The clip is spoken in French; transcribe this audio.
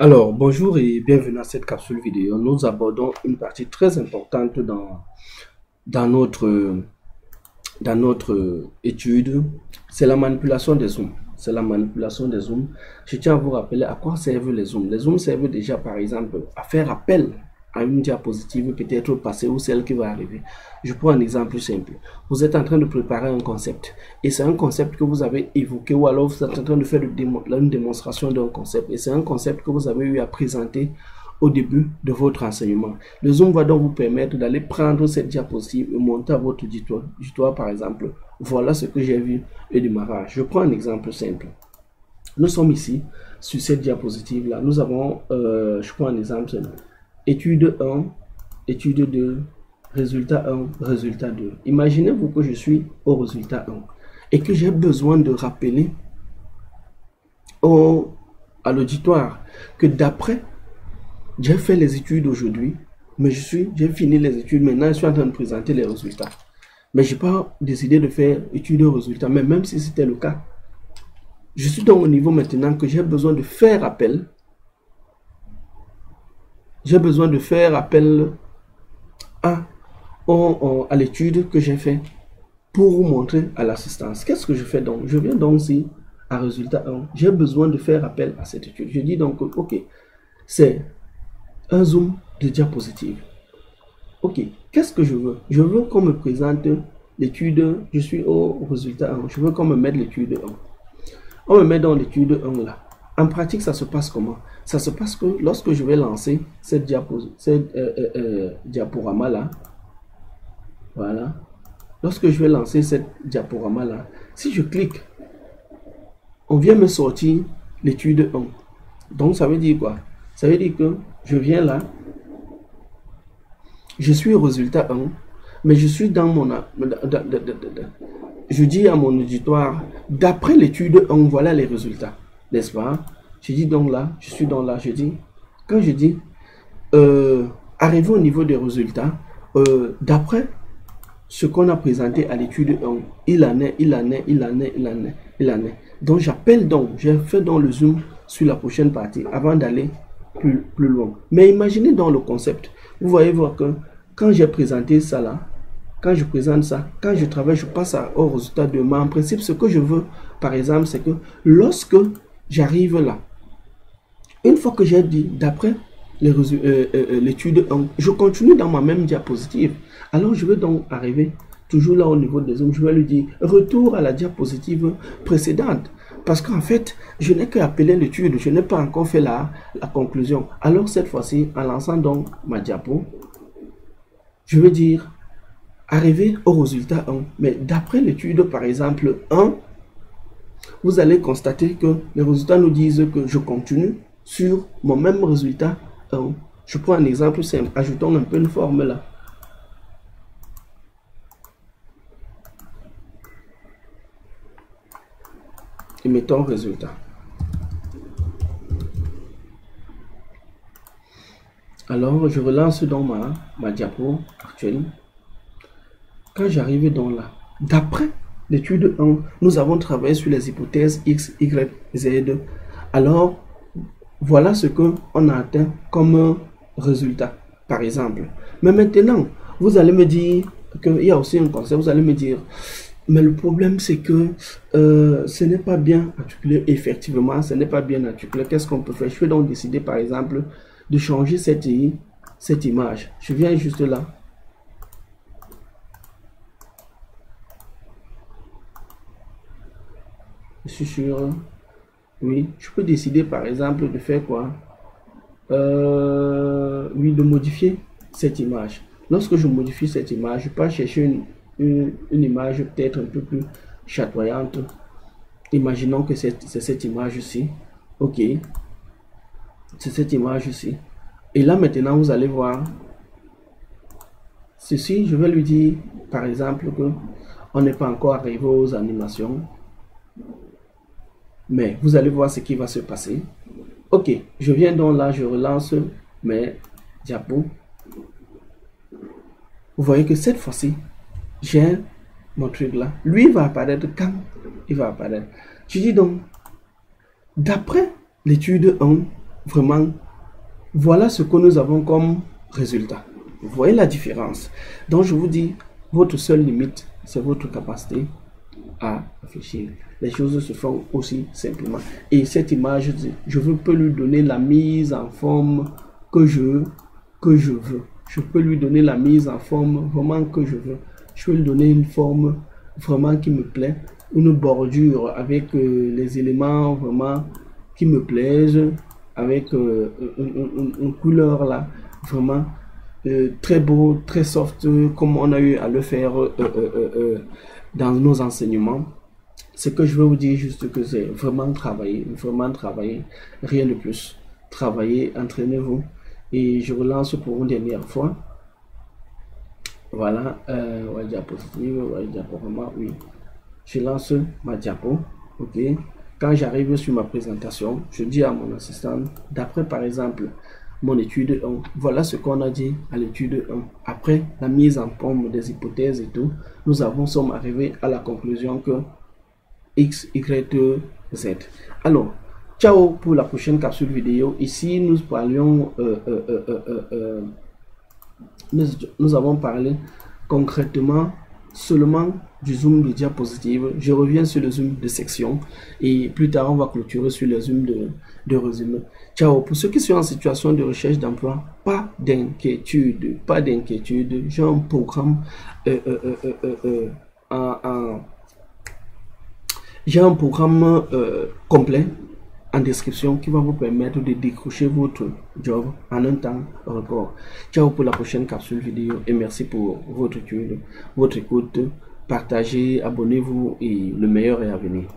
Alors, bonjour et bienvenue à cette capsule vidéo. Nous abordons une partie très importante dans notre, dans notre étude. C'est la manipulation des zooms. C'est la manipulation des zooms. Je tiens à vous rappeler à quoi servent les zooms. Les zooms servent déjà, par exemple, à faire appel à une diapositive peut-être passée ou celle qui va arriver. Je prends un exemple simple. Vous êtes en train de préparer un concept et c'est un concept que vous avez évoqué ou alors vous êtes en train de faire une démonstration d'un concept et c'est un concept que vous avez eu à présenter au début de votre enseignement. Le Zoom va donc vous permettre d'aller prendre cette diapositive et monter à votre auditoire, par exemple. Voilà ce que j'ai vu au démarrage. Je prends un exemple simple. Nous sommes ici sur cette diapositive-là. Nous avons, je prends un exemple simple. Étude 1, étude 2, résultat 1, résultat 2. Imaginez-vous que je suis au résultat 1 et que j'ai besoin de rappeler à l'auditoire que d'après, j'ai fait les études aujourd'hui, mais j'ai fini les études, maintenant je suis en train de présenter les résultats. Mais je n'ai pas décidé de faire études résultats, mais même si c'était le cas, je suis donc au niveau maintenant que j'ai besoin de faire appel. J'ai besoin de faire appel à, à l'étude que j'ai fait pour vous montrer à l'assistance. Qu'est-ce que je fais donc? Je viens donc ici à résultat 1. J'ai besoin de faire appel à cette étude. Je dis donc, ok, c'est un zoom de diapositive. Ok, qu'est-ce que je veux? Je veux qu'on me présente l'étude, je suis au résultat 1. Je veux qu'on me mette l'étude 1. On me met dans l'étude 1 là. En pratique, ça se passe comment? Ça se passe que lorsque je vais lancer cette diaporama là, voilà. Lorsque je vais lancer cette diaporama là, si je clique, on vient me sortir l'étude 1. Donc ça veut dire quoi? Ça veut dire que je viens là, je suis au résultat 1, mais je suis dans mon... Je dis à mon auditoire, d'après l'étude 1, voilà les résultats, n'est-ce pas? Je dis donc là, je suis dans là, je dis, quand je dis, arrivé au niveau des résultats, d'après ce qu'on a présenté à l'étude 1, il en est. Donc j'appelle donc, je fais donc le zoom sur la prochaine partie avant d'aller plus loin. Mais imaginez dans le concept, vous voyez voir que quand j'ai présenté ça là, quand je présente ça, quand je travaille, je passe au résultat de mais en principe, ce que je veux, par exemple, c'est que lorsque j'arrive là, une fois que j'ai dit d'après l'étude, je continue dans ma même diapositive. Alors je vais donc arriver toujours là au niveau des zooms, je vais lui dire retour à la diapositive précédente. Parce qu'en fait, je n'ai qu'à appeler l'étude, je n'ai pas encore fait la conclusion. Alors cette fois-ci, en lançant donc ma diapo, je vais dire arriver au résultat 1. Mais d'après l'étude, par exemple, 1, vous allez constater que les résultats nous disent que je continue sur mon même résultat 1. Je prends un exemple simple, ajoutons un peu une forme là. Et mettons résultat. Alors, je relance dans ma diapo actuelle. Quand j'arrive dans là, d'après l'étude 1, nous avons travaillé sur les hypothèses X, Y, Z. Alors, voilà ce qu'on a atteint comme résultat, par exemple. Mais maintenant, vous allez me dire qu'il y a aussi un concept, vous allez me dire, mais le problème c'est que ce n'est pas bien articulé, effectivement, ce n'est pas bien articulé. Qu'est-ce qu'on peut faire? Je vais donc décider, par exemple, de changer cette image. Je viens juste là. Je suis sûr. Oui, je peux décider par exemple de faire quoi? Oui, de modifier cette image. Lorsque je modifie cette image, je peux chercher une image peut-être un peu plus chatoyante. Imaginons que c'est cette image-ci. Ok, c'est cette image-ci. Et là maintenant, vous allez voir ceci. Je vais lui dire par exemple que on n'est pas encore arrivé aux animations. Mais vous allez voir ce qui va se passer. Ok, je viens donc là, je relance mes diapos. Vous voyez que cette fois-ci, j'ai mon truc là. Lui va apparaître quand il va apparaître. Je dis donc, d'après l'étude 1, vraiment, voilà ce que nous avons comme résultat. Vous voyez la différence. Donc, je vous dis, votre seule limite, c'est votre capacité à réfléchir. Les choses se font aussi simplement. Et cette image, je peux lui donner la mise en forme que je veux. Je peux lui donner la mise en forme vraiment que je veux. Je peux lui donner une forme vraiment qui me plaît. Une bordure avec les éléments vraiment qui me plaisent. Avec une couleur là, vraiment très beau, très soft, comme on a eu à le faire dans nos enseignements. Ce que je veux vous dire juste que c'est vraiment travailler, rien de plus. Travaillez, entraînez-vous. Et je relance pour une dernière fois. Voilà, ouais, diapositive, ouais, diaporama, oui. Je lance ma diapo, ok. Quand j'arrive sur ma présentation, je dis à mon assistant, d'après par exemple mon étude 1, voilà ce qu'on a dit à l'étude 1. Après la mise en forme des hypothèses et tout, nous sommes arrivés à la conclusion que X, Y, Z. Alors, ciao pour la prochaine capsule vidéo. Ici, nous parlions, nous avons parlé concrètement seulement du zoom de diapositive. Je reviens sur le zoom de section et plus tard on va clôturer sur le zoom de résumé. Ciao. Pour ceux qui sont en situation de recherche d'emploi, pas d'inquiétude, j'ai un programme complet en description qui va vous permettre de décrocher votre job en un temps record. Ciao pour la prochaine capsule vidéo et merci pour votre écoute. Partagez, abonnez-vous et le meilleur est à venir.